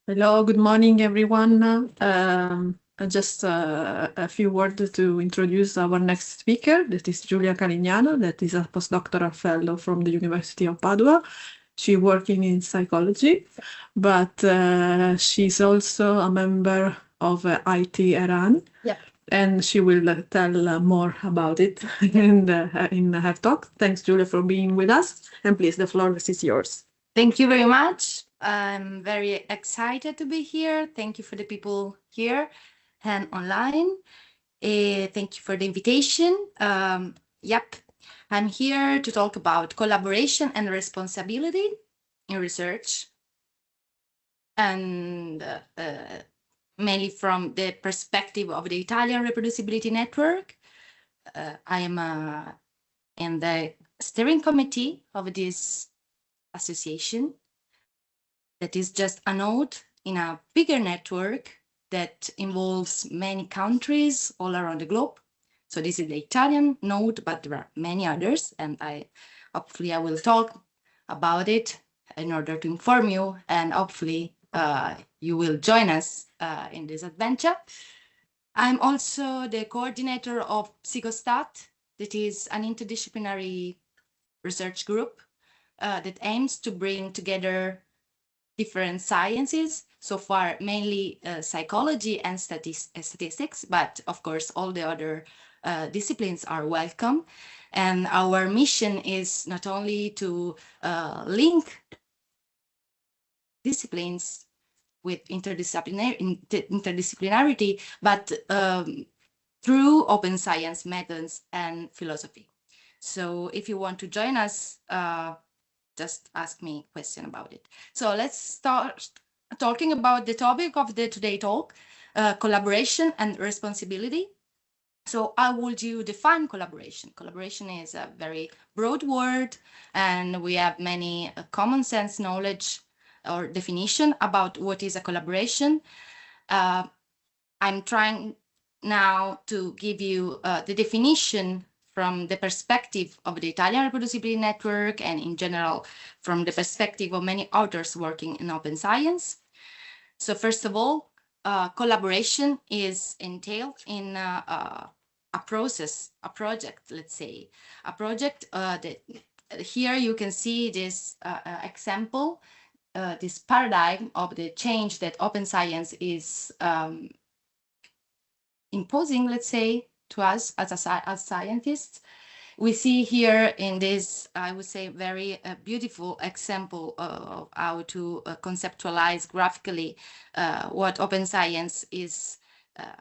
Hello, good morning, everyone. Just a few words to introduce our next speaker. That is Giulia Calignano, that is a postdoctoral fellow from the University of Padova. She's working in psychology, but she's also a member of ITRN. Yeah. And she will tell more about it in her talk. Thanks, Giulia, for being with us. And please, the floor is yours. Thank you very much. I'm very excited to be here. Thank you for the people here and online. Thank you for the invitation. Yep, I'm here to talk about collaboration and responsibility in research, and mainly from the perspective of the Italian Reproducibility Network. I am in the steering committee of this association that is just a node in a bigger network that involves many countries all around the globe. So this is the Italian node, but there are many others, and hopefully I will talk about it in order to inform you, and hopefully you will join us in this adventure. I'm also the coordinator of Psychostat, that is an interdisciplinary research group that aims to bring together different sciences, so far mainly psychology and statistics, but of course all the other disciplines are welcome. And our mission is not only to link disciplines with interdisciplinarity, but through open science methods and philosophy. So if you want to join us, just ask me a question about it. So let's start talking about the topic of the today talk, collaboration and responsibility. So how would you define collaboration? Collaboration is a very broad word, and we have many common sense knowledge or definition about what is a collaboration. I'm trying now to give you the definition from the perspective of the Italian Reproducibility Network, and in general, from the perspective of many authors working in open science. So first of all, collaboration is entailed in a process, a project, let's say. A project that here you can see this example, this paradigm of the change that open science is imposing, let's say, to us as scientists. We see here in this, I would say, very beautiful example of how to conceptualize graphically what open science is,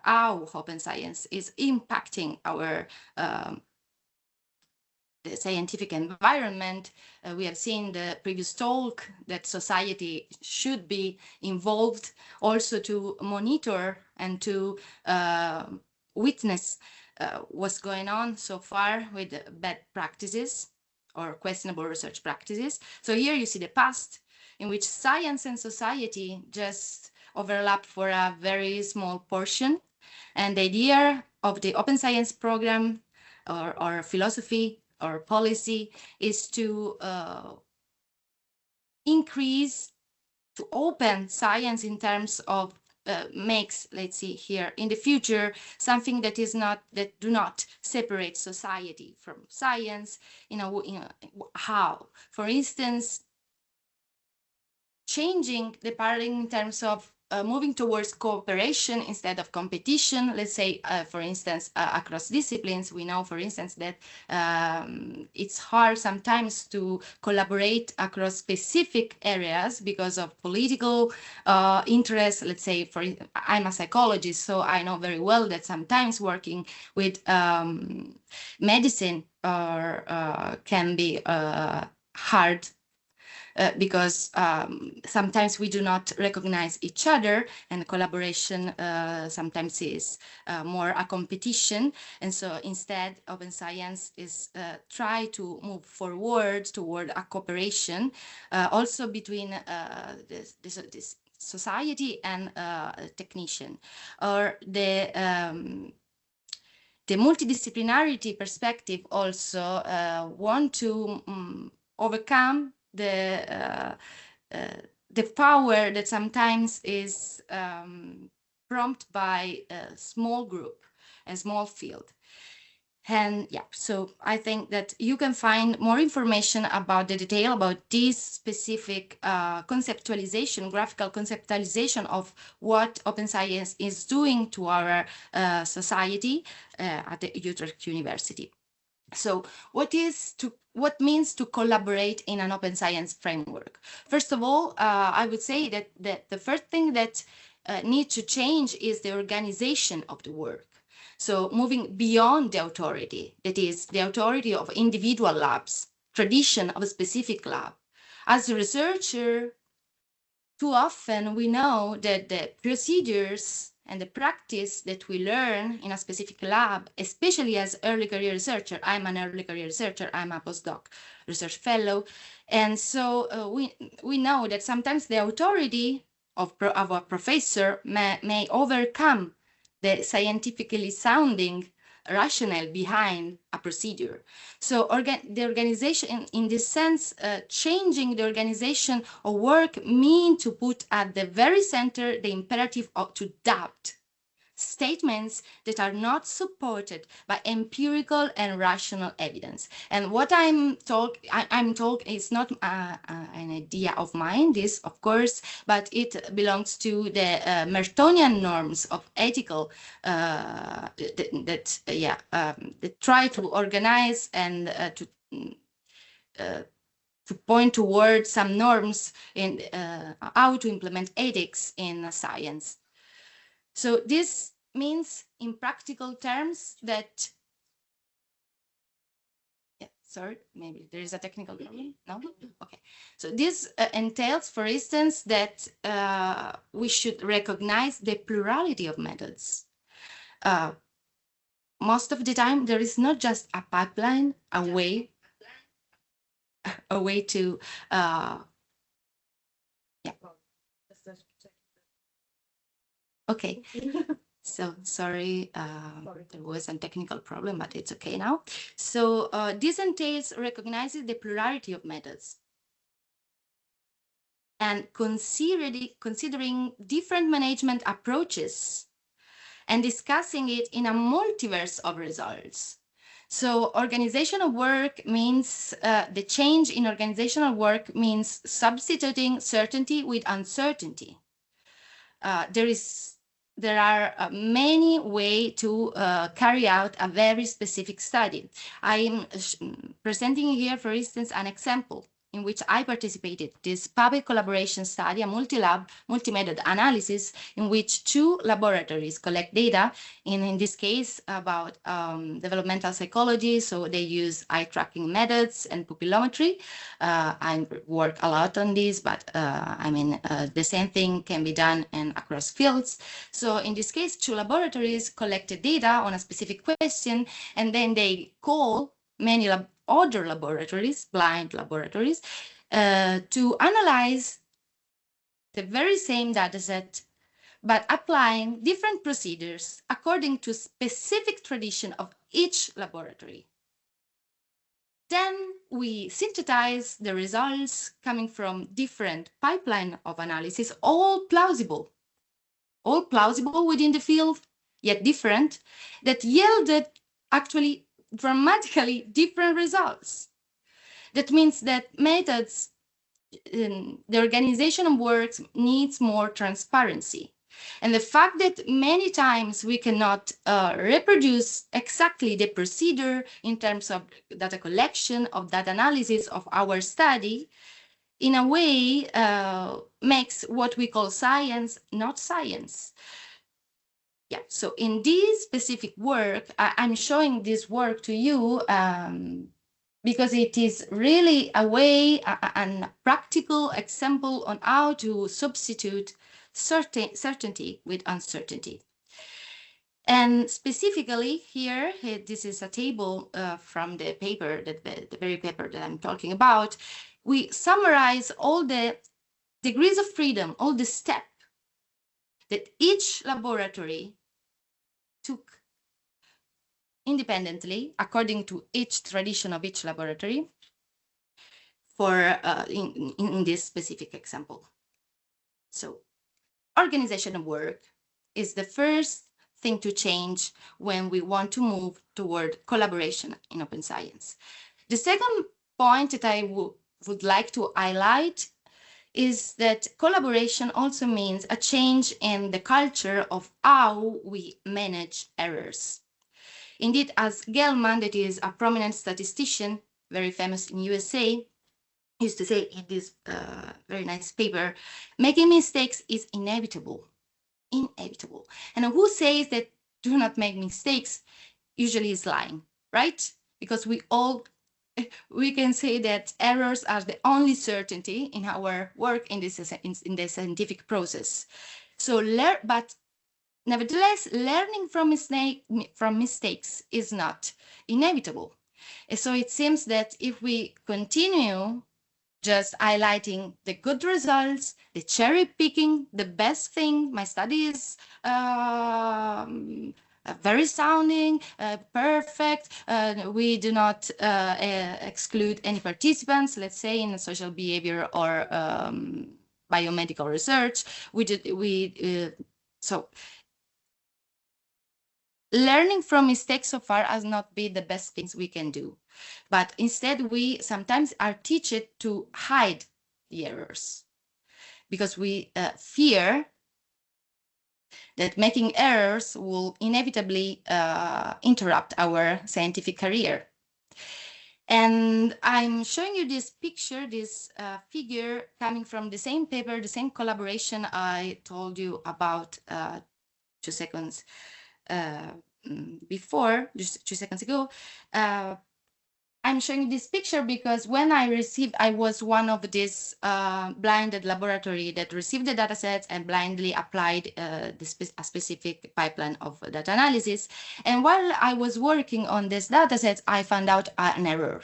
how open science is impacting our the scientific environment. We have seen the previous talk that society should be involved also to monitor and to witness what's going on so far with bad practices or questionable research practices. So here you see the past in which science and society just overlap for a very small portion. And the idea of the open science program or philosophy or policy is to increase, to open science in terms of makes, let's see here, in the future, something that is not, that do not separate society from science, how, for instance, changing the paradigm in terms of moving towards cooperation instead of competition. Let's say, for instance, across disciplines, we know, for instance, that it's hard sometimes to collaborate across specific areas because of political interests. Let's say, I'm a psychologist, so I know very well that sometimes working with medicine can be hard. Because sometimes we do not recognize each other, and collaboration sometimes is more a competition. And so instead, open science is try to move forward toward a cooperation also between this society and technician, or the multidisciplinarity perspective also want to overcome the the power that sometimes is prompted by a small group, a small field. And yeah, so I think that you can find more information about the detail about this specific conceptualization, graphical conceptualization of what open science is doing to our society at the Utrecht University. So what means to collaborate in an open science framework? First of all, I would say that the first thing that needs to change is the organization of the work. So moving beyond the authority, that is the authority of individual labs, tradition of a specific lab. As a researcher, too often we know that the procedures and the practice that we learn in a specific lab, especially as early career researcher, I'm an early career researcher, I'm a postdoc research fellow. And so we know that sometimes the authority of a professor may overcome the scientifically sounding rationale behind a procedure. So the organization, in this sense, changing the organization of work means to put at the very center the imperative to doubt statements that are not supported by empirical and rational evidence. And what I'm talking is not an idea of mine, this of course, but it belongs to the Mertonian norms of ethical that try to organize and to point towards some norms in how to implement ethics in science. So this means in practical terms that, sorry, maybe there is a technical problem, no? Okay, so this entails, for instance, that we should recognize the plurality of methods. Most of the time, there is not just a pipeline, a way to, okay. So sorry, there was a technical problem, but it's okay now. So this entails recognizing the plurality of methods and considering different management approaches and discussing it in a multiverse of results. So organizational work means, the change in organizational work means substituting certainty with uncertainty. There are many ways to carry out a very specific study. I am presenting here, for instance, an example in which I participated, this public collaboration study, a multi-lab, multi-method analysis in which 2 laboratories collect data, in this case about developmental psychology. So they use eye tracking methods and pupillometry. I work a lot on this, but the same thing can be done across fields. So in this case, 2 laboratories collected data on a specific question, and then they call many other laboratories, blind laboratories, to analyze the very same data set, but applying different procedures according to specific tradition of each laboratory. Then we synthesize the results coming from different pipeline of analysis, all plausible within the field, yet different, that yielded actually dramatically different results. That means that methods, the organization of works needs more transparency. And the fact that many times we cannot reproduce exactly the procedure in terms of data collection, of data analysis of our study, in a way makes what we call science not science. Yeah, so in this specific work, I'm showing this work to you because it is really a way, a practical example on how to substitute certainty with uncertainty. And specifically here, this is a table from the paper, the very paper that I'm talking about. We summarize all the degrees of freedom, all the steps that each laboratory took independently, according to each tradition of each laboratory, for in this specific example. So organizational work is the first thing to change when we want to move toward collaboration in open science. The second point that I would like to highlight is that collaboration also means a change in the culture of how we manage errors. Indeed, as Gelman, that is a prominent statistician, very famous in USA, used to say in this very nice paper, making mistakes is inevitable. Inevitable. And who says that do not make mistakes usually is lying, right? Because we can say that errors are the only certainty in our work in the scientific process. So but nevertheless, learning from mistakes is not inevitable. And so it seems that if we continue just highlighting the good results, the cherry picking, the best thing, my study is very sounding, perfect. We do not exclude any participants, let's say in social behavior or biomedical research. So learning from mistakes so far has not been the best things we can do. But instead, we sometimes are taught to hide the errors because we fear that making errors will inevitably interrupt our scientific career. And I'm showing you this picture, this figure coming from the same paper, the same collaboration I told you about 2 seconds before, just 2 seconds ago. I'm showing this picture because when I was one of this blinded laboratory that received the data sets and blindly applied a specific pipeline of data analysis. And while I was working on this data sets, I found out an error,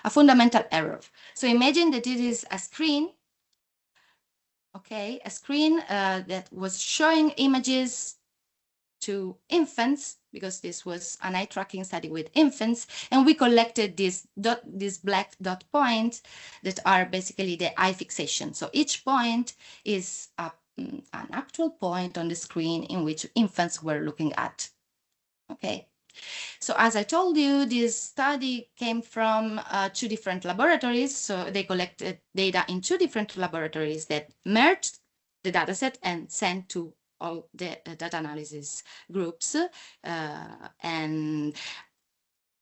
a fundamental error. So imagine that it is a screen, okay, a screen that was showing images to infants, because this was an eye tracking study with infants, and we collected these black dot points that are basically the eye fixation. So each point is an actual point on the screen in which infants were looking at. Okay. So as I told you, this study came from 2 different laboratories. So they collected data in 2 different laboratories that merged the dataset and sent to all the data analysis groups, and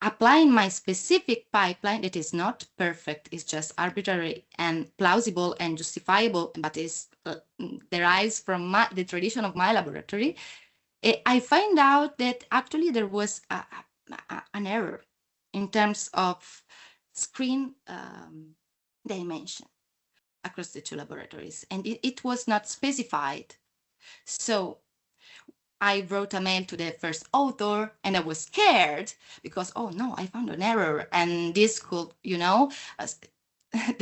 applying my specific pipeline that is not perfect, it's just arbitrary and plausible and justifiable, but is derives from the tradition of my laboratory. I find out that actually there was an error in terms of screen dimension across the 2 laboratories, and it was not specified. So I wrote a mail to the first author and I was scared because, oh no, I found an error. And this could, the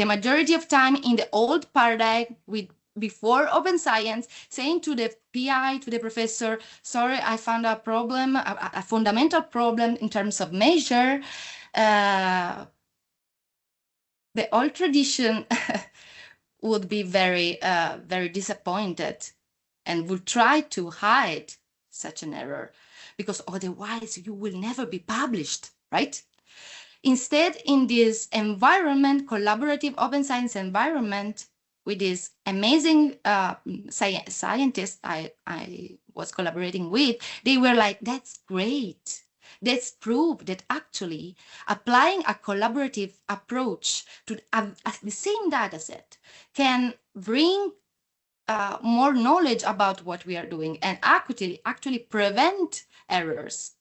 majority of time in the old paradigm before open science, saying to the PI, to the professor, sorry, I found a problem, a fundamental problem in terms of measure. The old tradition would be very, very disappointed and would try to hide such an error because otherwise you will never be published, right? Instead, in this environment, collaborative open science environment, with this amazing scientists I was collaborating with, they were like, that's great. That's proof that actually applying a collaborative approach to the same data set can bring more knowledge about what we are doing and actually prevent errors.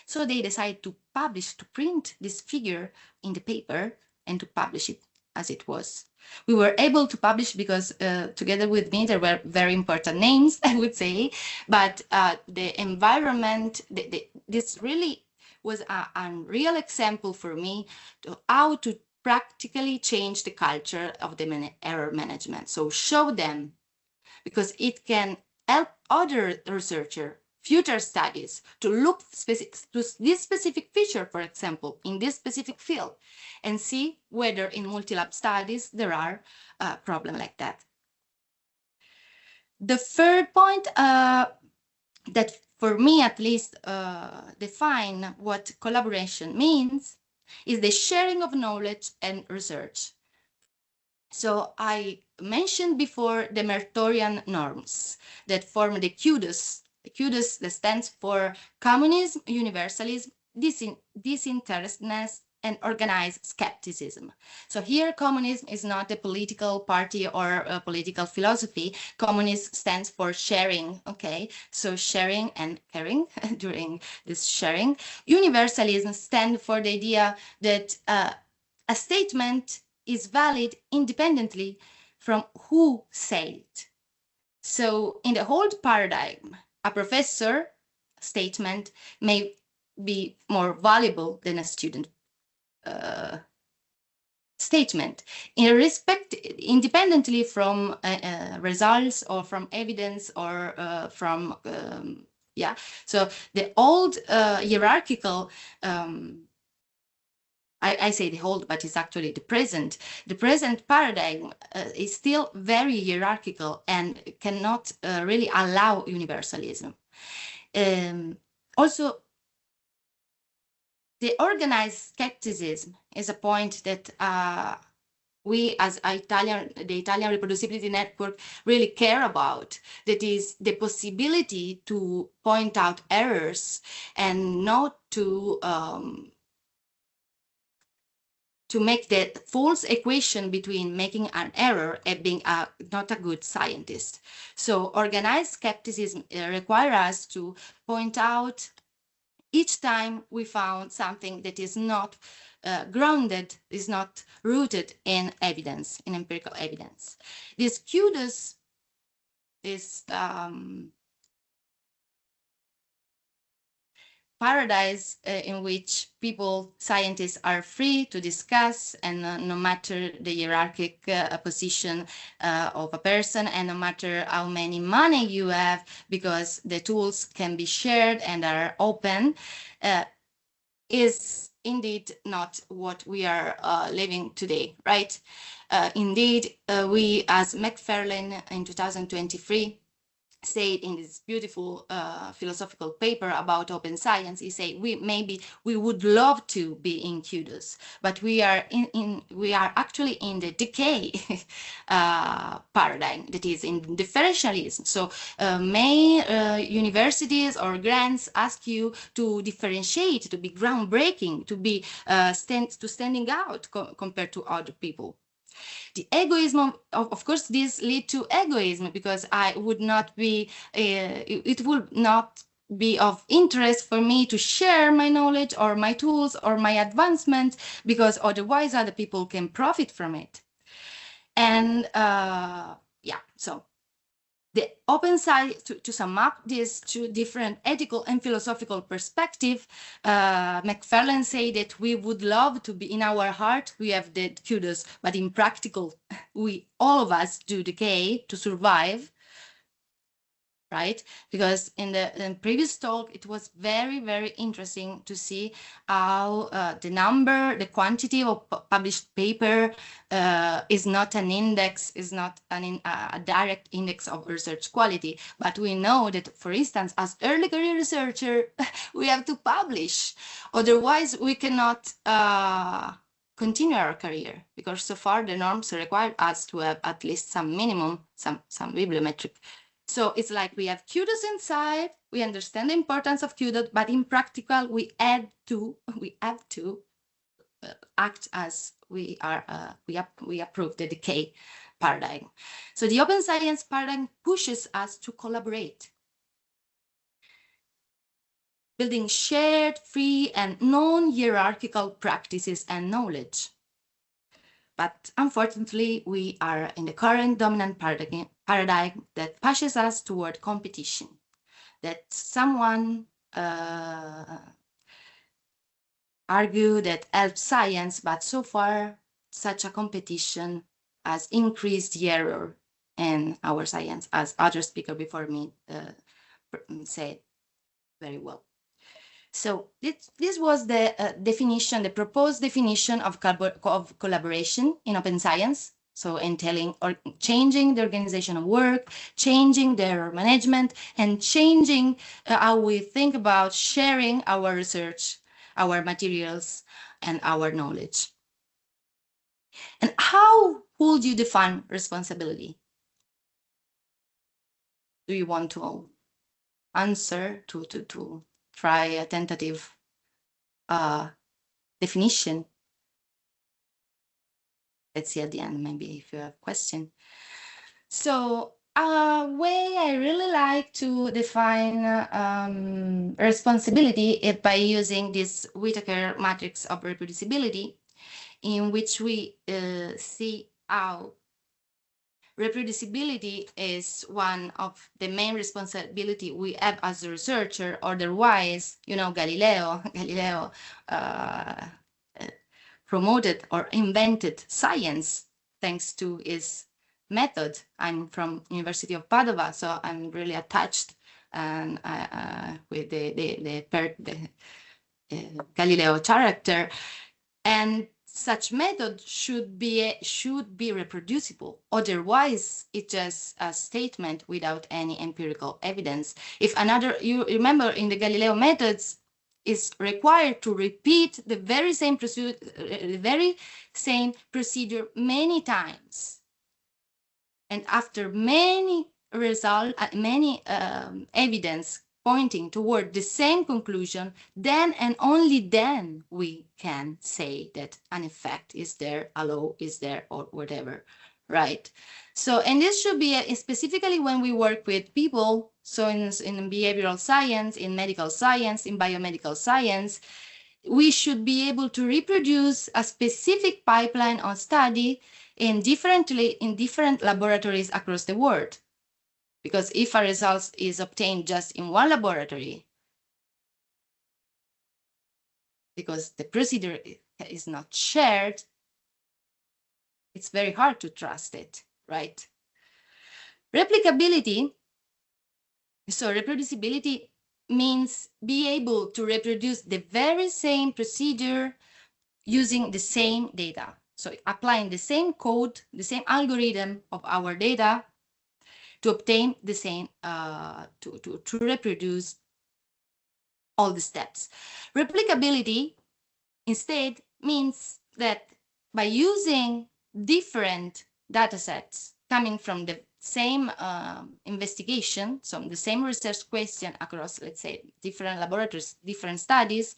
So they decided to publish, to print this figure in the paper and to publish it as it was. We were able to publish because together with me, there were very important names, I would say, but the environment, this really was a real example for me to how to practically change the culture of the error management. So show them, because it can help other researchers, future studies, to look to this specific feature, for example, in this specific field, and see whether in multi-lab studies there are problems like that. The third point that for me at least define what collaboration means is the sharing of knowledge and research. So I mentioned before the Mertorian norms that form the CUDUS. The CUDUS that stands for communism, universalism, disinterestedness, and organized skepticism. So here communism is not a political party or a political philosophy. Communism stands for sharing, okay? So sharing and caring during this sharing. Universalism stands for the idea that a statement is valid independently from who said it. So in the old paradigm, a professor statement may be more valuable than a student statement independently from results or from evidence or from so the old hierarchical I say the old, but it's actually the present. The present paradigm is still very hierarchical and cannot really allow universalism. Also, the organized skepticism is a point that we as the Italian Reproducibility Network really care about. That is the possibility to point out errors and not to make the false equation between making an error and being not a good scientist. So organized skepticism requires us to point out each time we found something that is not grounded, is not rooted in evidence, in empirical evidence. This CUDUS is paradise in which people, scientists, are free to discuss, and no matter the hierarchical position of a person, and no matter how many money you have, because the tools can be shared and are open, is indeed not what we are living today, right? Indeed, we, as McFarlane in 2023, said in this beautiful philosophical paper about open science, he said we would love to be in CUDUS, but we are actually in the decay paradigm, that is in differentialism. So may universities or grants ask you to differentiate, to be groundbreaking, to be standing out compared to other people. The egoism, of course, this lead to egoism, because I would not be, it would not be of interest for me to share my knowledge or my tools or my advancements, because otherwise other people can profit from it. And so the open side, to sum up these two different ethical and philosophical perspectives, McFarlane said that we would love to be, in our heart, we have the CUDUS, but in practical, all of us do decay to survive, right? Because in the previous talk, it was very, very interesting to see how the quantity of published paper is not an index, is not a direct index of research quality. But we know that, for instance, as early career researcher, we have to publish. Otherwise, we cannot continue our career, because so far the norms require us to have at least some minimum, some bibliometric. So it's like we have CUDUS inside, we understand the importance of CUDUS, but in practical, we have to act as we approve the decay paradigm. So the open science paradigm pushes us to collaborate, building shared, free, and non-hierarchical practices and knowledge. But unfortunately, we are in the current dominant paradigm that pushes us toward competition, that someone argue that helps science, but so far such a competition has increased the error in our science, as other speaker before me said very well. So this was the definition, the proposed definition of collaboration in open science. So entailing or changing the organization of work, changing their management, and changing how we think about sharing our research, our materials, and our knowledge. And how would you define responsibility? Do you want to answer to try a tentative definition? Let's see at the end, maybe if you have a question. So a way I really like to define responsibility is by using this Whittaker matrix of reproducibility, in which we see how reproducibility is one of the main responsibility we have as a researcher. Otherwise, you know, Galileo promoted or invented science thanks to his method. I'm from University of Padova, so I'm really attached and with the Galileo character. And such method should be reproducible. Otherwise, it's just a statement without any empirical evidence. If another, you remember in the Galileo methods, is required to repeat the very same procedure many times, and after many evidence pointing toward the same conclusion, then and only then we can say that an effect is there, a law is there, or whatever, right? So, and this should be specifically when we work with people, so in behavioral science, in medical science, in biomedical science, we should be able to reproduce a specific pipeline of study in different laboratories across the world. Because if a result is obtained just in one laboratory, because the procedure is not shared, it's very hard to trust it, right? Replicability, so reproducibility means be able to reproduce the very same procedure using the same data. So applying the same code, the same algorithm of our data to obtain the same, to reproduce all the steps. Replicability instead means that by using different data sets coming from the same investigation, so the same research question across, let's say, different laboratories, different studies,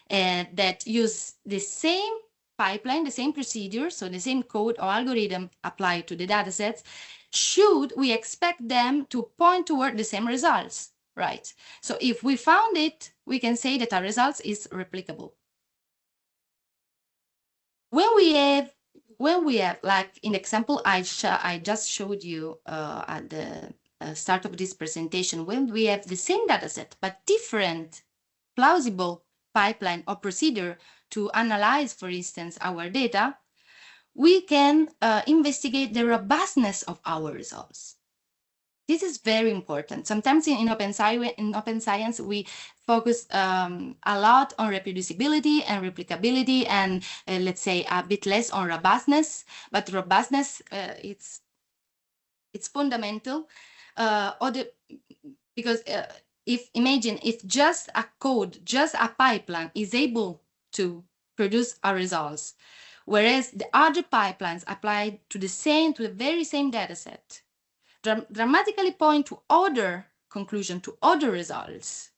that use the same pipeline, the same procedure, so the same code or algorithm applied to the data sets, should we expect them to point toward the same results, right? So if we found it, we can say that our results is replicable. When we have, like in the example I just showed you at the start of this presentation, when we have the same data set but different plausible pipeline or procedure to analyze, for instance, our data, we can investigate the robustness of our results. This is very important. Sometimes in open science, we focus a lot on reproducibility and replicability, and let's say a bit less on robustness. But robustness, it's fundamental. Because imagine if just a code, just a pipeline is able to produce our results, whereas the other pipelines applied to the very same data set dramatically point to other conclusion, to other results.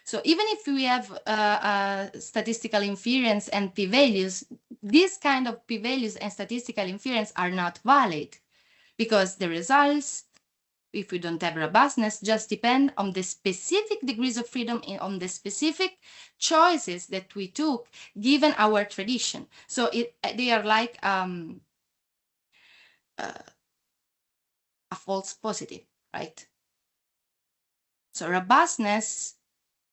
So even if we have statistical inference and p-values, this kind of p-values and statistical inference are not valid, because the results, if we don't have robustness, just depend on the specific degrees of freedom on the specific choices that we took given our tradition. So they are like a false positive, right? So robustness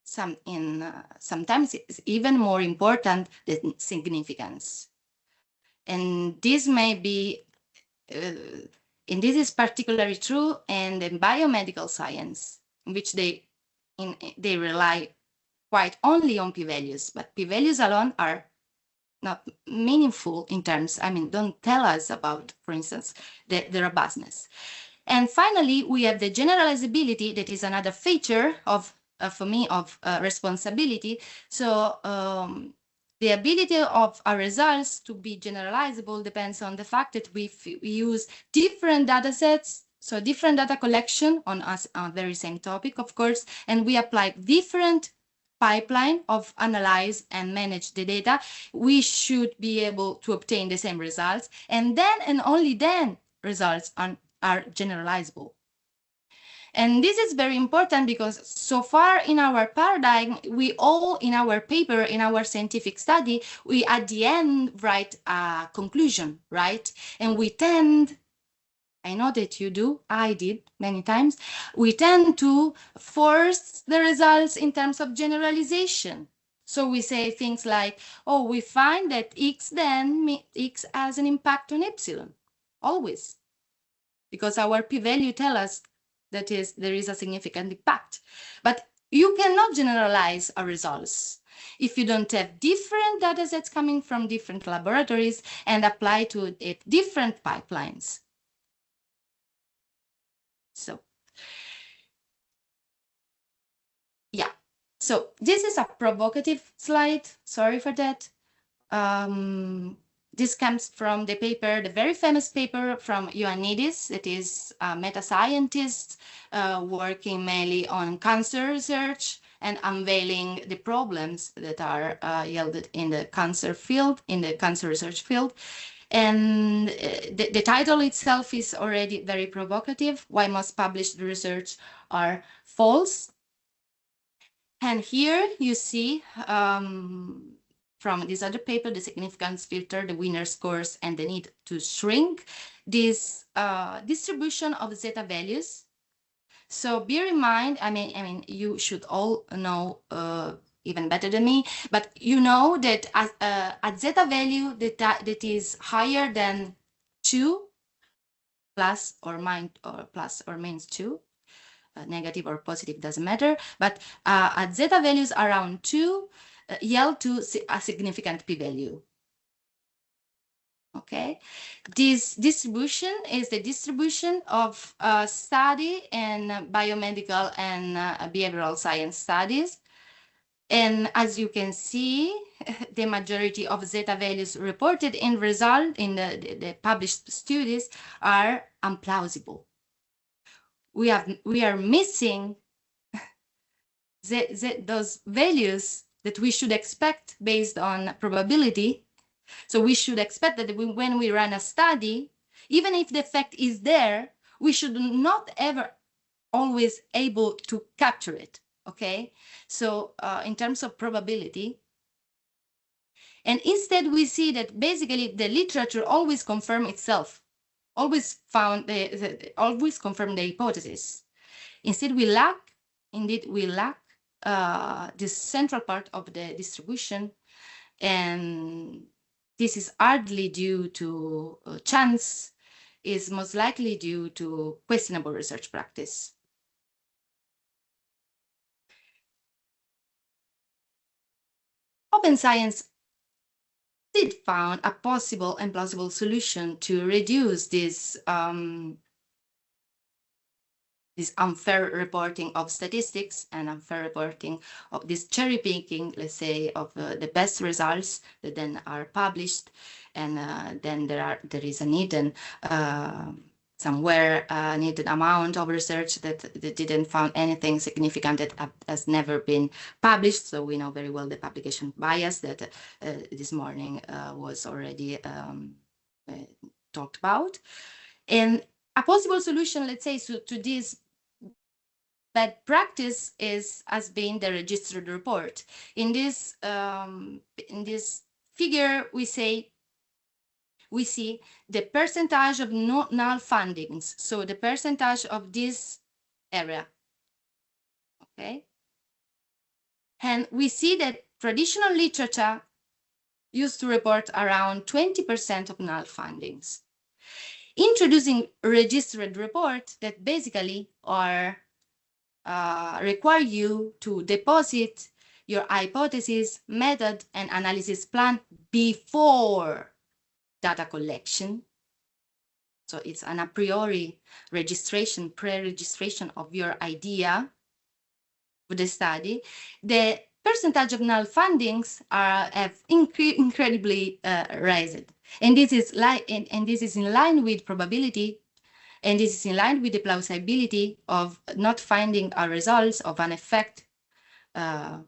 sometimes is even more important than significance. And this may be, and this is particularly true in the biomedical science, in which they rely quite only on p-values, but p-values alone are not meaningful in terms, don't tell us about, for instance, the robustness. And finally, we have the generalizability, that is another feature of, for me, of responsibility. So the ability of our results to be generalizable depends on the fact that we use different data sets, so different data collection on a very same topic, of course, and we apply different pipeline of analyze and manage the data. We should be able to obtain the same results, and then and only then results are generalizable. And this is very important because so far in our paradigm, we all in our paper, in our scientific study, we at the end write a conclusion, right? And we tend, I know that you do, I did many times, we tend to force the results in terms of generalization. So we say things like, oh, we find that X has an impact on epsilon, always. Because our p-value tells us that there is a significant impact. But you cannot generalize our results if you don't have different data sets coming from different laboratories and apply to it different pipelines. So, yeah. So this is a provocative slide. Sorry for that. This comes from the paper, the very famous paper from Ioannidis, that is a meta-scientist working mainly on cancer research and unveiling the problems that are yielded in the cancer field, in the cancer research field. And the title itself is already very provocative. Why most published research are false. And here you see from this other paper, the significance filter, the winner scores, and the need to shrink this distribution of zeta values. So bear in mind, I mean, you should all know even better than me, but you know that at zeta value that is higher than 2 plus or minus 2, negative or positive doesn't matter, but at zeta values around 2 yield to a significant p-value. Okay, this distribution is the distribution of study in biomedical and behavioral science studies. And as you can see, the majority of zeta values reported in the published studies are implausible. We are missing those values that we should expect based on probability. So we should expect that when we run a study, even if the effect is there, we should not ever always able to capture it. Okay, so in terms of probability, and instead we see that basically the literature always confirm itself, always confirm the hypothesis. Instead we lack this central part of the distribution, and this is hardly due to chance, is most likely due to questionable research practice. Open science did found a possible and plausible solution to reduce this unfair reporting of statistics and unfair reporting of this cherry picking, let's say, of the best results that then are published, and then there is a needed somewhere needed amount of research that didn't found anything significant that has never been published. So we know very well the publication bias that this morning was already talked about. And a possible solution, let's say, to this bad practice has been the registered report. In this figure, we see the percentage of null fundings, so the percentage of this area. Okay, and we see that traditional literature used to report around 20% of null fundings. Introducing registered report that basically are require you to deposit your hypothesis, method, and analysis plan before data collection. So it's an a priori registration, pre-registration of your idea with the study. The percentage of null fundings have incredibly risen, and this is this is in line with probability, and this is in line with the plausibility of not finding a results of an effect in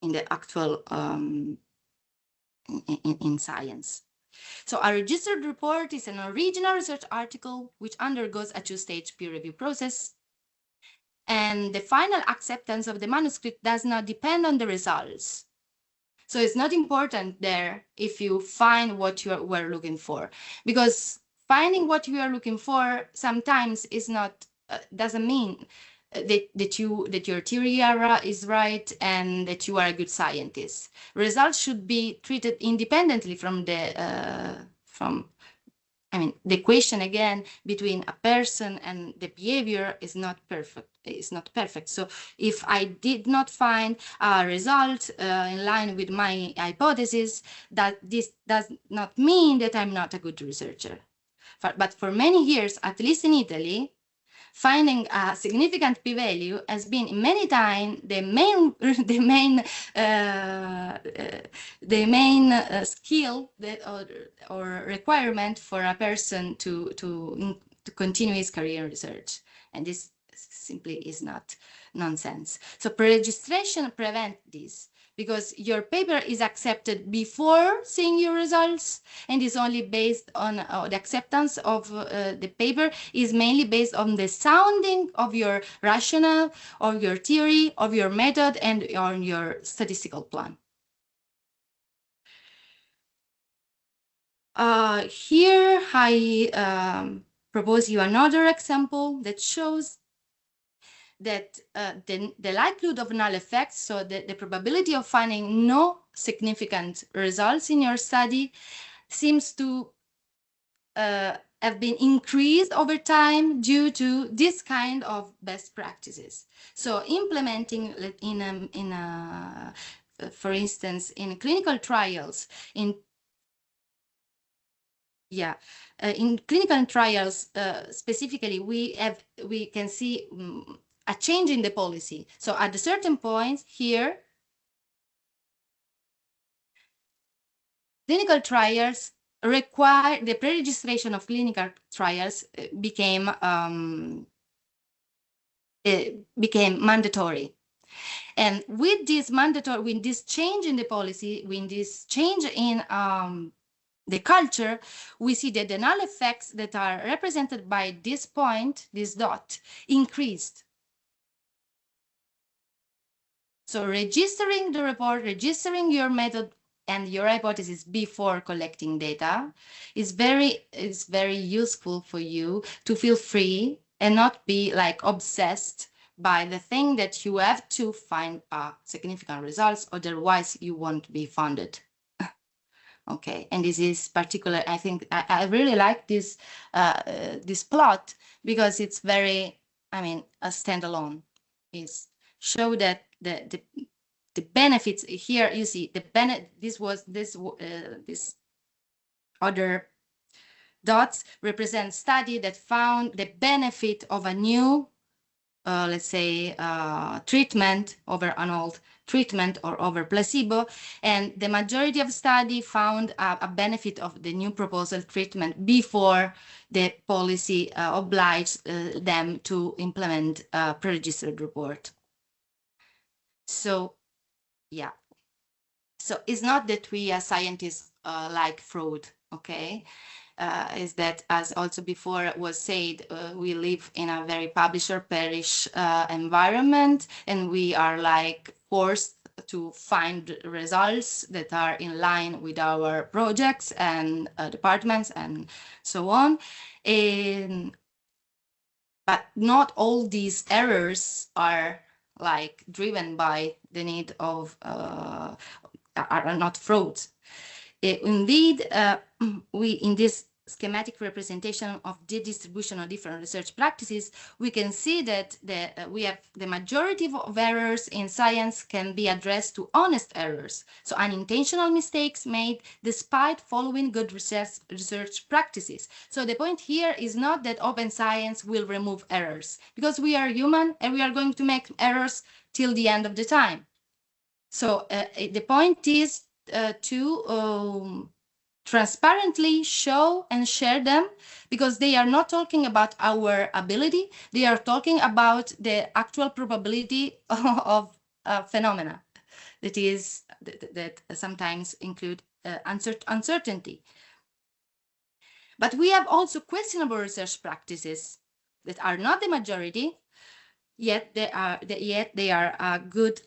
the actual in science. So a registered report is an original research article which undergoes a two-stage peer review process. And the final acceptance of the manuscript does not depend on the results. So it's not important there if you find what you were looking for, because finding what you are looking for sometimes is not, doesn't mean that your theory is right and that you are a good scientist. Results should be treated independently from the the equation again between a person and the behavior is not perfect. It's not perfect. So if I did not find a result in line with my hypothesis, that this does not mean that I'm not a good researcher. But for many years, at least in Italy, finding a significant p-value has been many times the main skill that, or requirement for a person to continue his career in research, and this simply is not nonsense. So pre-registration prevents this, because your paper is accepted before seeing your results, and is only based on the acceptance of the paper is mainly based on the sounding of your rationale, of your theory, of your method, and on your statistical plan. Here I propose you another example that shows that the likelihood of null effects, so the probability of finding no significant results in your study, seems to have been increased over time due to this kind of best practices. So implementing for instance, in clinical trials, in clinical trials specifically, we can see a change in the policy. So at a certain point here, clinical trials require the pre-registration of clinical trials became mandatory. And with this change in the policy, with this change in the culture, we see that the null effects that are represented by this point, this dot, increased. So registering the report, registering your method and your hypothesis before collecting data is very useful for you to feel free and not be like obsessed by the thing that you have to find significant results, otherwise you won't be funded. Okay, and this is particular. I think I really like this this plot because it's very, a standalone. Is show that the benefits here. You see the benefit. This other dots represent study that found the benefit of a new, let's say, treatment over an old treatment or over placebo, and the majority of study found a benefit of the new proposal treatment before the policy obliged them to implement a pre-registered report. So, yeah. So it's not that we as scientists like fraud, okay? Is that, as also before was said, we live in a very publisher perish environment, and we are like forced to find results that are in line with our projects and departments and so on. But not all these errors are like driven by the need of are not frauds. Indeed, we in this schematic representation of the distribution of different research practices, we can see that we have the majority of errors in science can be addressed to honest errors. So unintentional mistakes made despite following good research practices. So the point here is not that open science will remove errors, because we are human and we are going to make errors till the end of the time. So the point is to transparently show and share them, because they are not talking about our ability, they are talking about the actual probability of phenomena that sometimes include uncertainty. But we have also questionable research practices that are not the majority, yet they are a good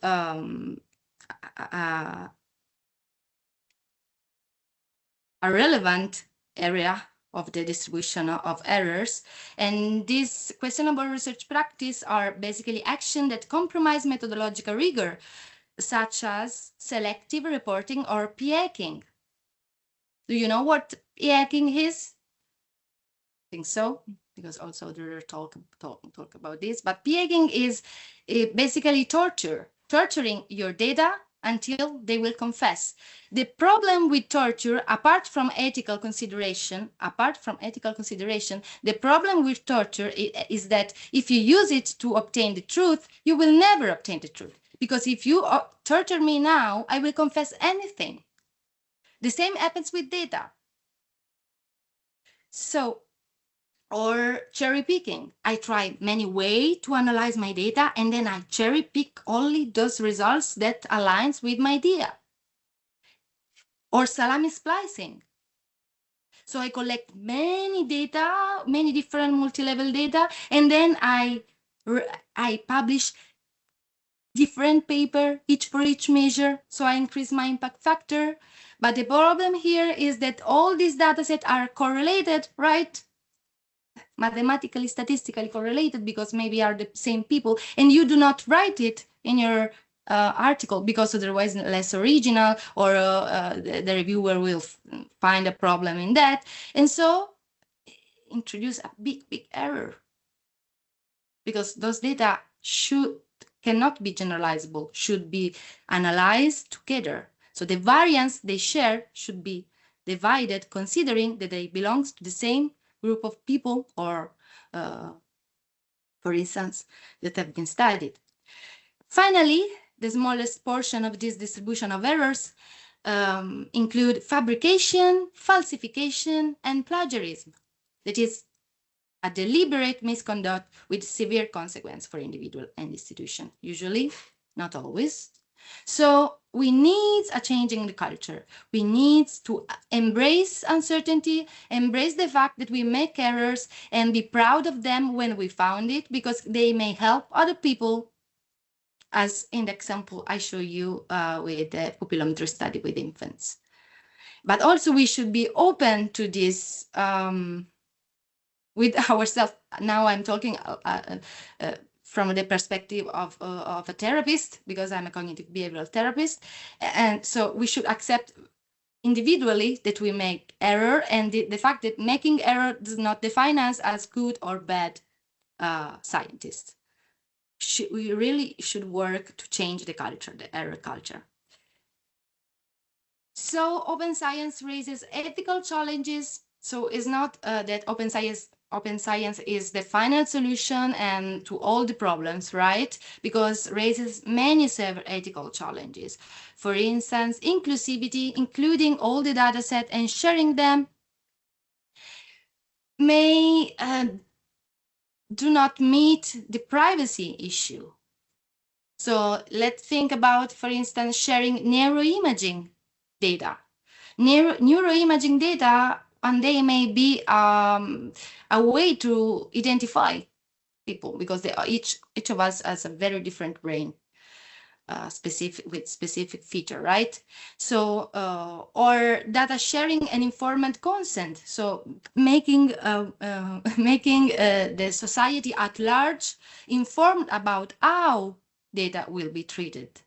a relevant area of the distribution of errors. And these questionable research practices are basically action that compromise methodological rigor, such as selective reporting or p-hacking. Do you know what p-hacking is? I think so, because also there are talk about this. But p-hacking is basically torturing your data until they will confess. The problem with torture, apart from ethical consideration, the problem with torture is that if you use it to obtain the truth, you will never obtain the truth. Because if you torture me now, I will confess anything. The same happens with data. So, or cherry picking. I try many ways to analyze my data, and then I cherry pick only those results that aligns with my idea. Or salami splicing. So I collect many data, many different multi-level data, and then I publish different paper, each for each measure, so I increase my impact factor. But the problem here is that all these data sets are correlated, right? Mathematically, statistically correlated, because maybe are the same people, and you do not write it in your article because otherwise less original, or the reviewer will find a problem in that, and so introduce a big error, because those data cannot be generalizable, should be analyzed together. So the variance they share should be divided, considering that they belong to the same group of people, or for instance, that have been studied. Finally, the smallest portion of this distribution of errors include fabrication, falsification, and plagiarism. That is a deliberate misconduct with severe consequence for individual and institution, usually, not always. So we need a change in the culture. We need to embrace uncertainty, embrace the fact that we make errors, and be proud of them when we found it, because they may help other people, as in the example I show you with the pupillometry study with infants. But also we should be open to this with ourselves. Now I'm talking from the perspective of a therapist, because I'm a cognitive behavioral therapist. And so we should accept individually that we make error, and the fact that making error does not define us as good or bad scientists. We really should work to change the culture, the error culture. So open science raises ethical challenges. So it's not that open science is the final solution and to all the problems, right? Because raises many several ethical challenges. For instance, inclusivity, including all the data set and sharing them, may do not meet the privacy issue. So let's think about, for instance, sharing neuroimaging data. Neuroimaging data, and they may be a way to identify people, because each of us has a very different brain, with specific feature, right? So or data sharing and informed consent. So making the society at large informed about how data will be treated.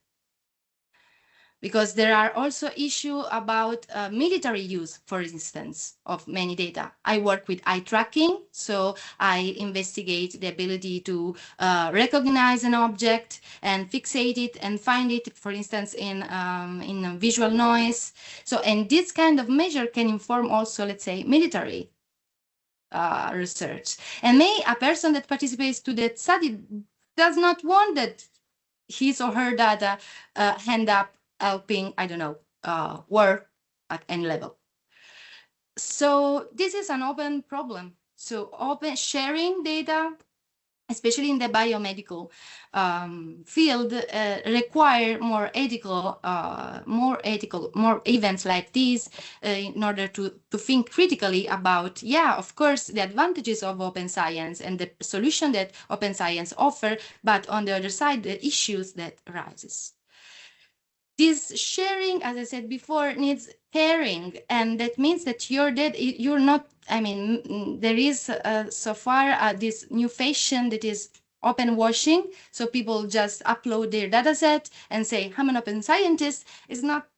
because there are also issues about military use, for instance, of many data. I work with eye tracking, so I investigate the ability to recognize an object and fixate it and find it, for instance, in visual noise. So, and this kind of measure can inform also, let's say, military research. And may a person that participates to that study does not want that his or her data end up helping, I don't know, war at any level. So this is an open problem. So open sharing data, especially in the biomedical field, require more events like these in order to think critically about, yeah, of course, the advantages of open science and the solution that open science offer, but on the other side, the issues that arises. This sharing, as I said before, needs caring, and that means that you're not, I mean, there is so far this new fashion that is open washing. So people just upload their data set and say, I'm an open scientist. Is not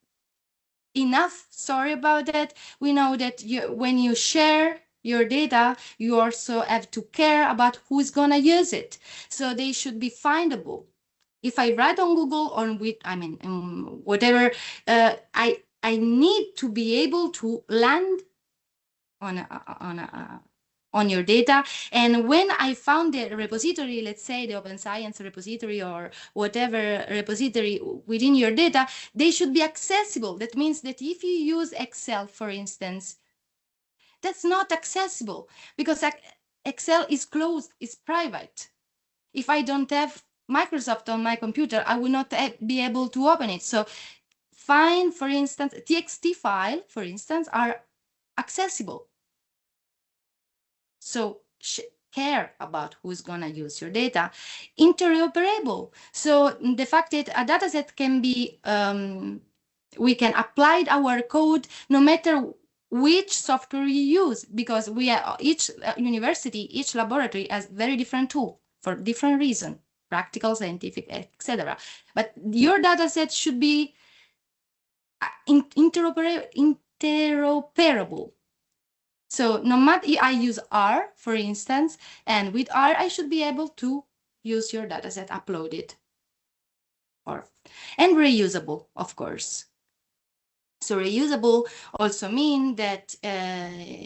enough. Sorry about that. We know that when you share your data, you also have to care about who's going to use it. So they should be findable. If I write on Google whatever, I need to be able to land on your data. And when I found the repository, let's say the Open Science repository or whatever repository within your data, they should be accessible. That means that if you use Excel, for instance, that's not accessible because Excel is closed, it's private. If I don't have Microsoft on my computer, I will not be able to open it. So find, for instance, TXT file, for instance, are accessible. So care about who's going to use your data. Interoperable. So the fact that a dataset can be, we can apply our code no matter which software you use, because each university, each laboratory has very different tool for different reasons, practical, scientific, etc. But your data set should be interoperable. So no matter, I use R, for instance, and with R, I should be able to use your data set, upload it. And reusable, of course. So reusable also means that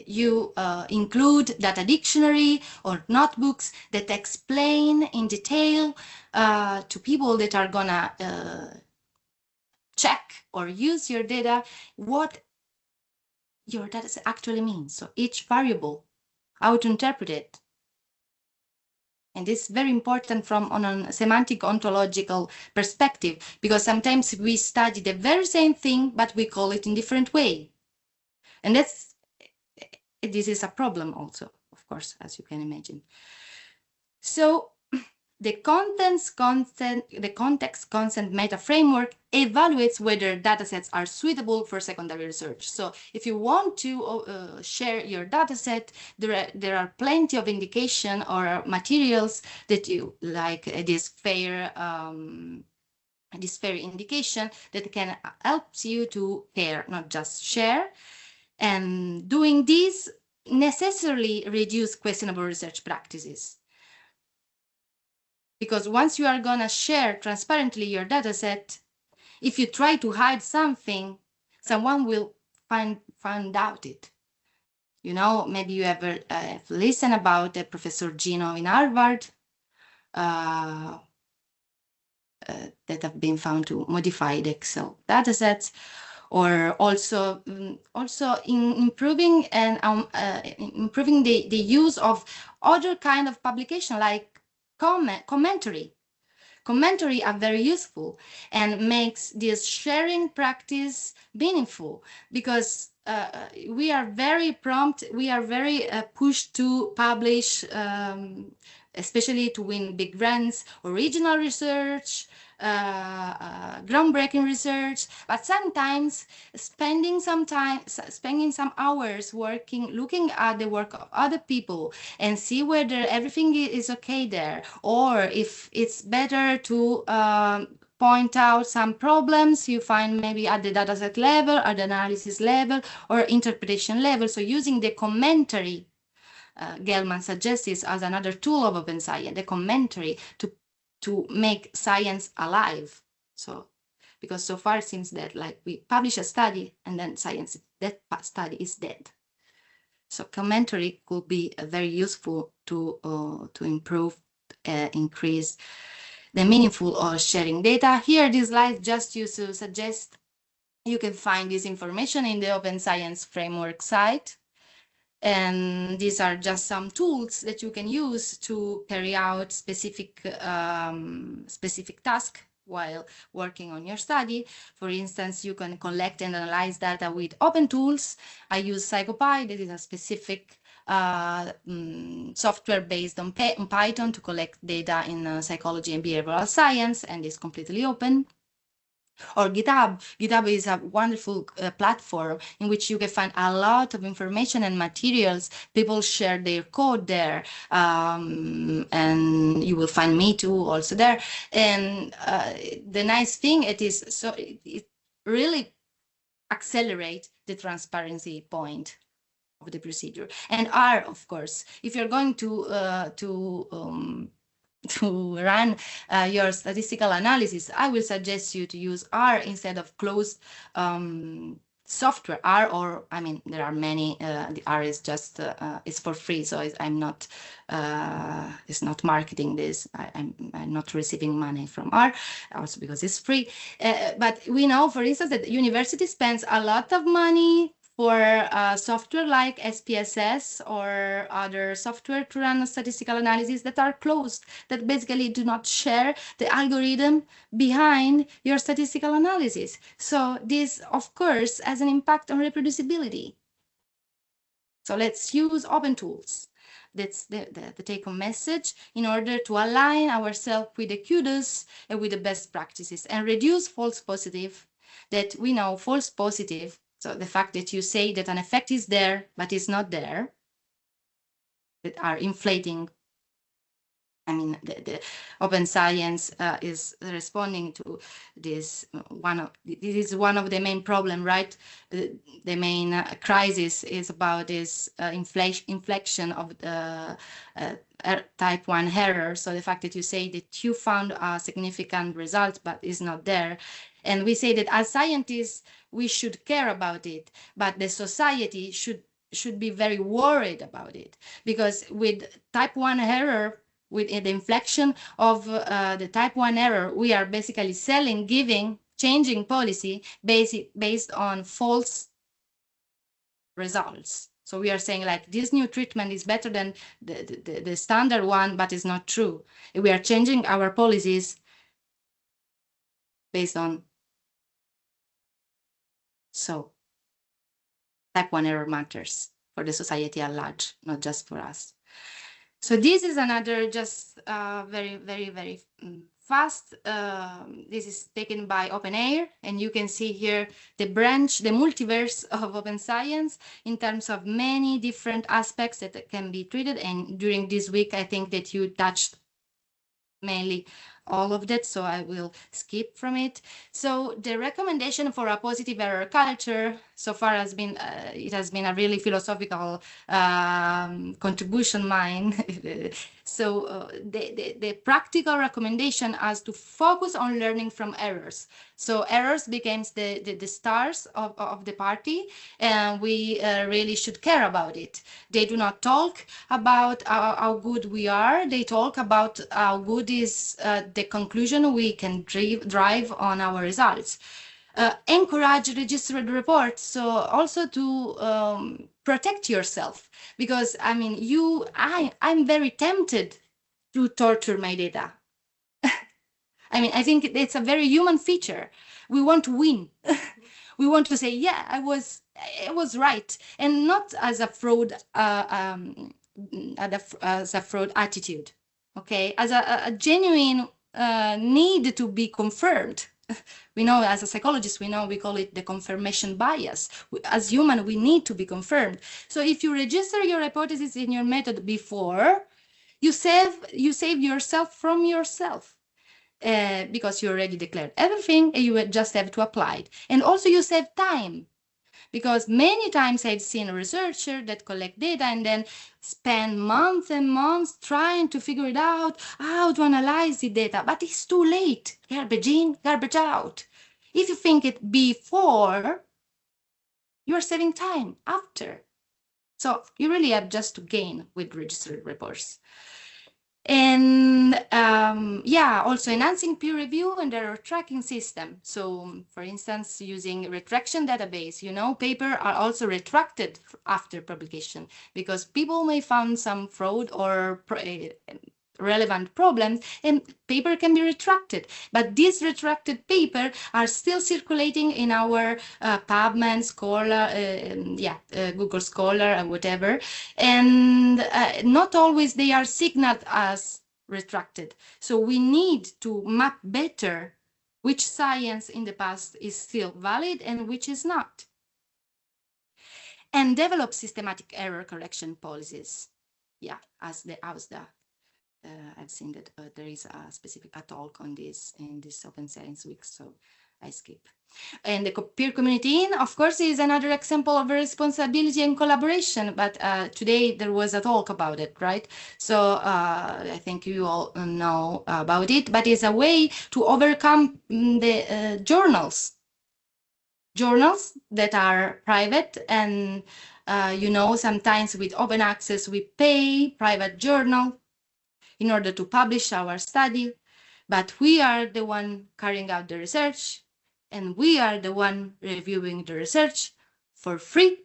you include data dictionary or notebooks that explain in detail to people that are gonna check or use your data what your data set actually means. So each variable, how to interpret it. And this is very important on a semantic ontological perspective, because sometimes we study the very same thing, but we call it in different way. And this is a problem also, of course, as you can imagine. So the context consent meta framework evaluates whether datasets are suitable for secondary research. So if you want to share your dataset, there are plenty of indication or materials that you like this fair indication that can help you to care, not just share. And doing this necessarily reduce questionable research practices. Because once you are going to share transparently your data set, if you try to hide something, someone will find out it. You know, maybe you ever listened about Professor Gino in Harvard that have been found to modify the Excel data sets, or also in improving the use of other kind of publication like commentary. Commentary are very useful and makes this sharing practice meaningful, because we are very prompt, we are very pushed to publish, especially to win big grants, original research, groundbreaking research, but sometimes spending some hours looking at the work of other people and see whether everything is okay there, or if it's better to point out some problems you find maybe at the dataset level, at the analysis level, or interpretation level. So using the commentary, Gelman suggests this as another tool of open science, the commentary to make science alive. So, because so far it seems that like we publish a study and then science, that study is dead. So commentary could be very useful to improve, increase the meaningful sharing data. Here, this slide just used to suggest you can find this information in the Open Science Framework site. And these are just some tools that you can use to carry out specific tasks while working on your study. For instance, you can collect and analyze data with open tools. I use PsychoPy. That is a specific software based on Python to collect data in psychology and behavioral science, and is completely open. Or GitHub. GitHub is a wonderful platform in which you can find a lot of information and materials. People share their code there, and you will find me too also there. And the nice thing it really accelerates the transparency point of the procedure. And R, of course, if you're going to run your statistical analysis, I will suggest you to use R instead of closed software. R, or I mean, there are many. The R is just it's for free, so I'm not it's not marketing this. I'm not receiving money from R, also because it's free. But we know, for instance, that the university spends a lot of money for software like SPSS or other software to run statistical analysis that are closed, that basically do not share the algorithm behind your statistical analysis. So this, of course, has an impact on reproducibility. So let's use open tools. That's the take-home message, in order to align ourselves with the kudos and with the best practices and reduce false positive, that we know false positive. So the fact that you say that an effect is there, but it's not there, that are inflating. I mean, the open science is responding to this. This is one of the main problem, right? The main crisis is about this inflection of the type 1 error. So the fact that you say that you found a significant result, but is not there. And we say that as scientists, we should care about it, but the society should be very worried about it, because with type 1 error, with the inflection of the type 1 error, we are basically changing policy based on false results. So we are saying like this new treatment is better than the standard one, but it's not true. We are changing our policies based on. So type 1 error matters for the society at large, not just for us. So this is another just very, very, very fast. This is taken by OpenAIR, and you can see here the multiverse of open science in terms of many different aspects that can be treated. And during this week, I think that you touched mainly all of that, so I will skip from it. So the recommendation for a positive error culture so far has been, it has been a really philosophical contribution mine. So the practical recommendation is to focus on learning from errors. So errors becomes the stars of the party, and we really should care about it. They do not talk about how good we are. They talk about how good is the conclusion we can drive on our results. Encourage registered reports, so also to protect yourself, because I mean, I'm very tempted to torture my data. I mean, I think it's a very human feature. We want to win. We want to say, yeah, I was right, and not as a fraud, as a fraud attitude. Okay, as a genuine need to be confirmed. We know, as a psychologist, we call it the confirmation bias. As human, we need to be confirmed. So if you register your hypothesis in your method before, you save yourself from yourself. because you already declared everything and you just have to apply it. And also you save time, because many times I've seen a researcher that collect data and then spend months and months trying to figure it out, how to analyze the data, but it's too late. Garbage in, garbage out. If you think it before, you're saving time after. So you really have just to gain with registered reports. And yeah, also enhancing peer review and error tracking system. So for instance, using retraction database, paper are also retracted after publication, because people may find some fraud or relevant problems, and paper can be retracted. But these retracted paper are still circulating in our PubMed, Scholar, Google Scholar, and whatever. And not always they are signaled as retracted. So we need to map better which science in the past is still valid and which is not. And develop systematic error correction policies. Yeah, I've seen that there is a specific talk on this in this Open Science Week, so I skip. And the peer community, of course, is another example of responsibility and collaboration, but today there was a talk about it, right? So I think you all know about it, but it's a way to overcome the journals that are private, and sometimes with open access we pay private journal in order to publish our study, but we are the one carrying out the research, and we are the one reviewing the research for free,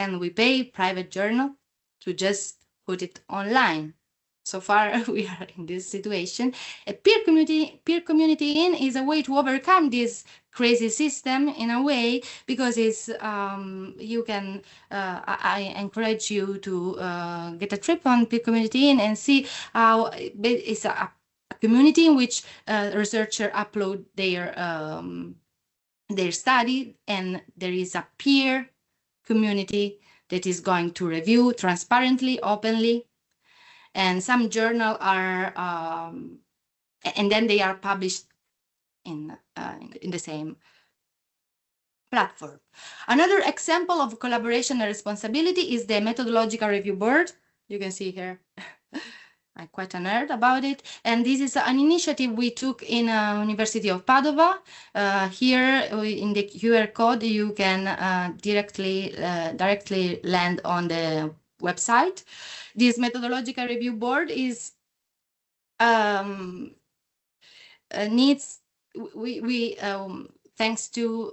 and we pay private journal to just put it online. So far, we are in this situation. A peer community is a way to overcome this crazy system in a way, because it's you can. I encourage you to get a trip on peer community and see how it's a community in which researchers upload their study, and there is a peer community that is going to review transparently, openly. And some journals are, and then they are published in the same platform. Another example of collaboration and responsibility is the Methodological Review Board. You can see here. I'm quite a nerd about it. And this is an initiative we took in University of Padova. Here in the QR code, you can directly land on the website. This methodological review board is needs we thanks to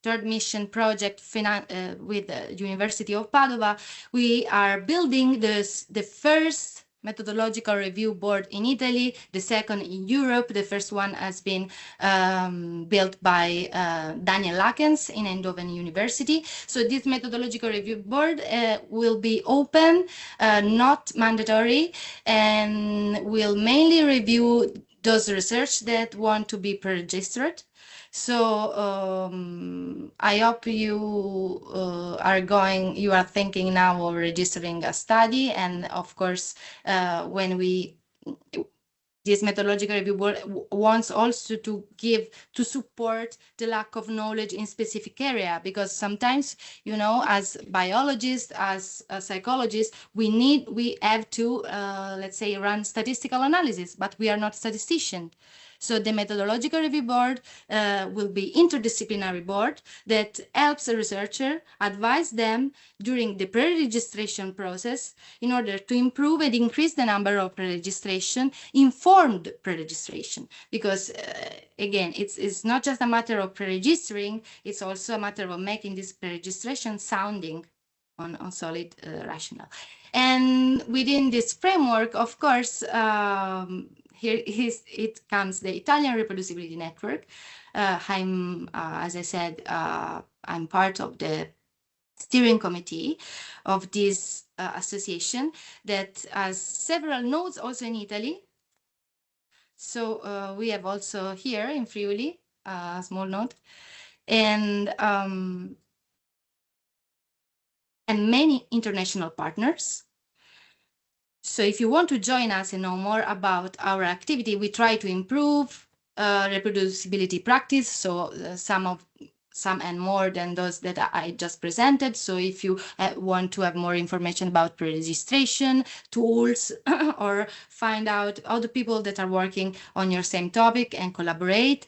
third mission project with the University of Padova, we are building the first methodological review board in Italy, the second in Europe. The first one has been built by Daniel Lakens in Eindhoven University. So this methodological review board will be open, not mandatory, and will mainly review those research that want to be pre-registered. So I hope you are thinking now of registering a study, and of course, when this methodological review board wants also to support the lack of knowledge in specific area, because sometimes, as biologists, as psychologists, we have to, let's say, run statistical analysis, but we are not statisticians. So the methodological review board will be interdisciplinary board that helps a researcher, advise them during the pre-registration process in order to improve and increase the number of pre-registration, informed pre-registration. Because again, it's not just a matter of pre-registering, it's also a matter of making this pre-registration sounding on solid rationale. And within this framework, of course, here it comes the Italian Reproducibility Network. As I said, I'm part of the steering committee of this association that has several nodes also in Italy. So we have also here in Friuli a small node, and many international partners. So if you want to join us and know more about our activity, we try to improve reproducibility practice. So some and more than those that I just presented. So if you want to have more information about pre-registration tools or find out other people that are working on your same topic and collaborate,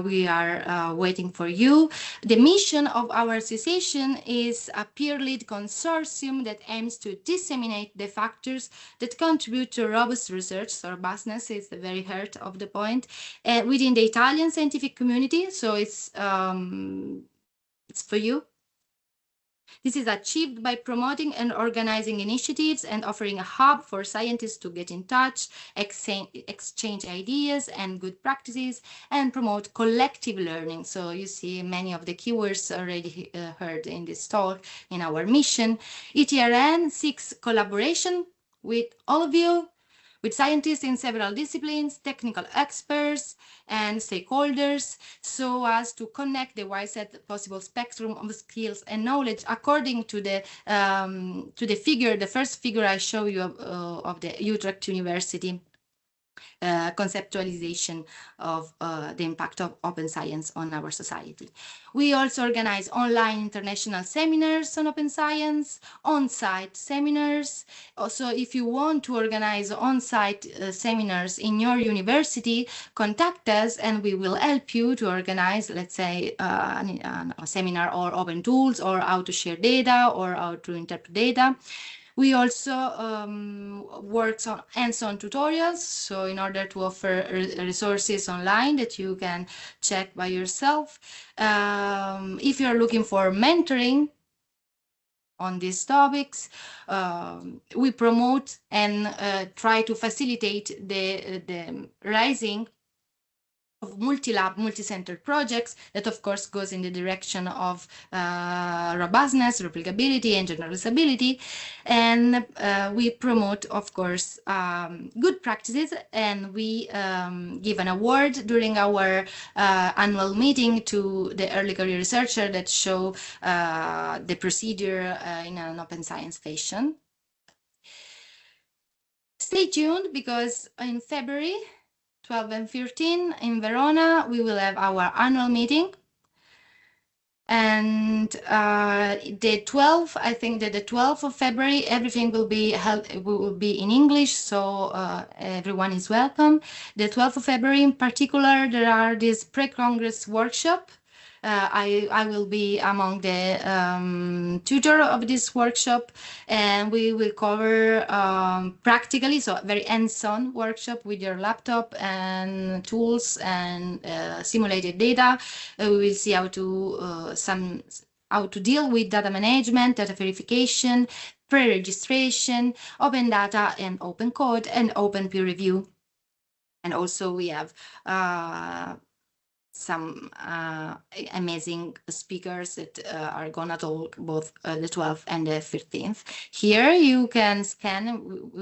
we are waiting for you. The mission of our association is a peer-led consortium that aims to disseminate the factors that contribute to robust research. So robustness is the very heart of the point within the Italian scientific community. So it's for you. This is achieved by promoting and organizing initiatives and offering a hub for scientists to get in touch, exchange ideas and good practices, and promote collective learning. So you see many of the keywords already heard in this talk in our mission. ITRN seeks collaboration with all of you, with scientists in several disciplines, technical experts, and stakeholders, so as to connect the widest possible spectrum of skills and knowledge according to the figure, the first figure I show you of the Utrecht University conceptualization of the impact of open science on our society. We also organize online international seminars on open science, on-site seminars. Also, if you want to organize on-site seminars in your university, contact us and we will help you to organize, let's say, a seminar or open tools or how to share data or how to interpret data. We also work on hands-on tutorials, so in order to offer resources online that you can check by yourself. If you're looking for mentoring on these topics, we promote and try to facilitate the rising of multi-lab, multi-center projects that of course goes in the direction of robustness, replicability, and generalizability. And we promote, of course, good practices, and we give an award during our annual meeting to the early career researcher that show the procedure in an open science fashion. Stay tuned, because in February 12 and 13 in Verona, we will have our annual meeting. And the 12th, I think that the 12th of February, everything will be held, will be in English, so everyone is welcome. The 12th of February in particular, there are this pre-congress workshop. I will be among the tutor of this workshop, and we will cover practically, so very hands-on workshop with your laptop and tools and simulated data. We will see how to deal with data management, data verification, pre-registration, open data and open code, and open peer review. And also we have some amazing speakers that are gonna talk both the 12th and the 15th. Here you can scan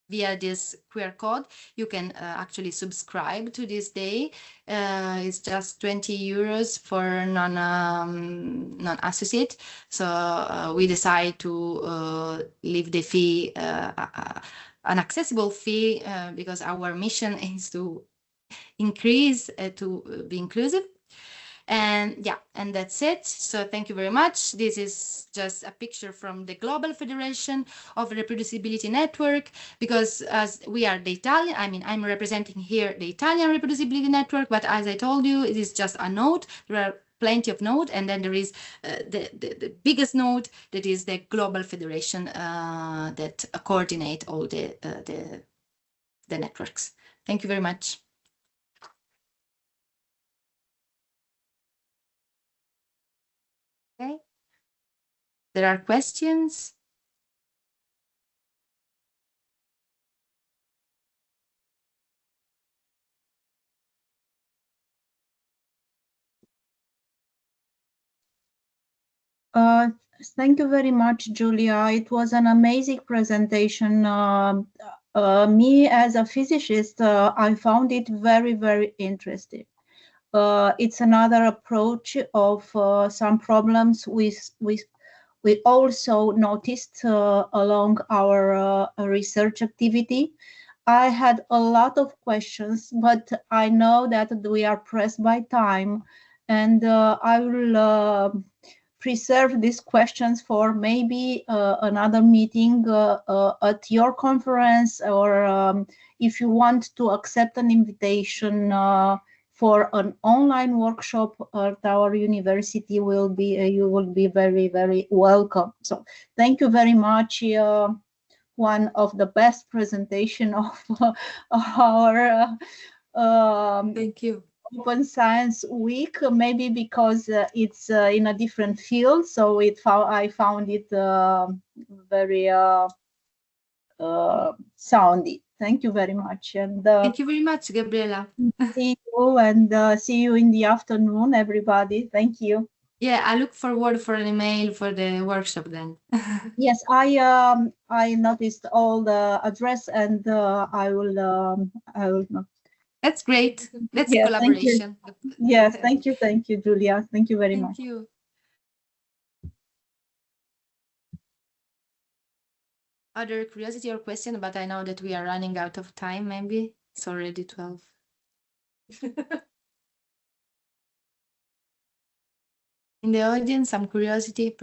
via this QR code. You can actually subscribe to this day. It's just 20 euros for non-associate. So we decide to leave the fee, an accessible fee, because our mission is to increase, to be inclusive. And yeah, and that's it. So thank you very much. This is just a picture from the Global Federation of Reproducibility Network, because as we are the Italian, I mean, I'm representing here the Italian Reproducibility Network, but as I told you, it is just a node. There are plenty of nodes, and then there is the biggest node, that is the Global Federation that coordinate all the networks. Thank you very much. Okay. There are questions? Thank you very much, Giulia. It was an amazing presentation. Me, as a physicist, I found it very, very interesting. It's another approach of some problems we also noticed along our research activity. I had a lot of questions, but I know that we are pressed by time, and I will preserve these questions for maybe another meeting at your conference, or if you want to accept an invitation for an online workshop at our university, you will be very, very welcome. So thank you very much. One of the best presentation of our Thank you. Open Science Week, maybe because it's in a different field, so I found it very soundy. Thank you very much, and Thank you very much, Gabriela. see you in the afternoon, everybody. Thank you. Yeah, I look forward for an email for the workshop then. Yes, I noticed all the address, and I will not. That's great. That's Yeah, thank you. collaboration. Yes, thank you, Giulia. Thank you very much. Thank you. Other curiosity or question, but I know that we are running out of time, maybe. It's already 12. In the audience, some curiosity,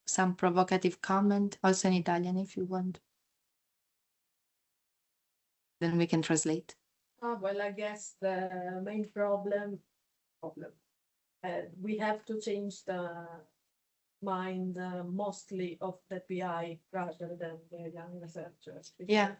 some provocative comment, also in Italian if you want. Then we can translate. Well, I guess the main problem, we have to change the mind mostly of the PI rather than the young researchers. Yeah.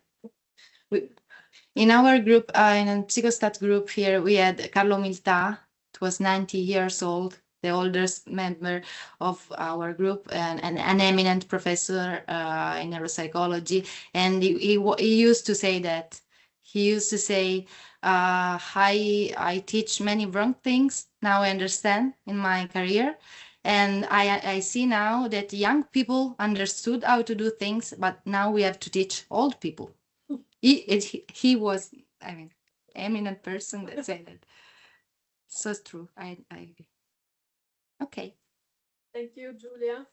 In our group, in a Psychostat group here, we had Carlo Miltà. It was 90 years old, the oldest member of our group, and an eminent professor in neuropsychology. And he used to say that. He used to say, I teach many wrong things. Now I understand in my career. And I see now that young people understood how to do things, but now we have to teach old people. He was, I mean, eminent person that said that. So it's true. I agree. Okay. Thank you, Giulia.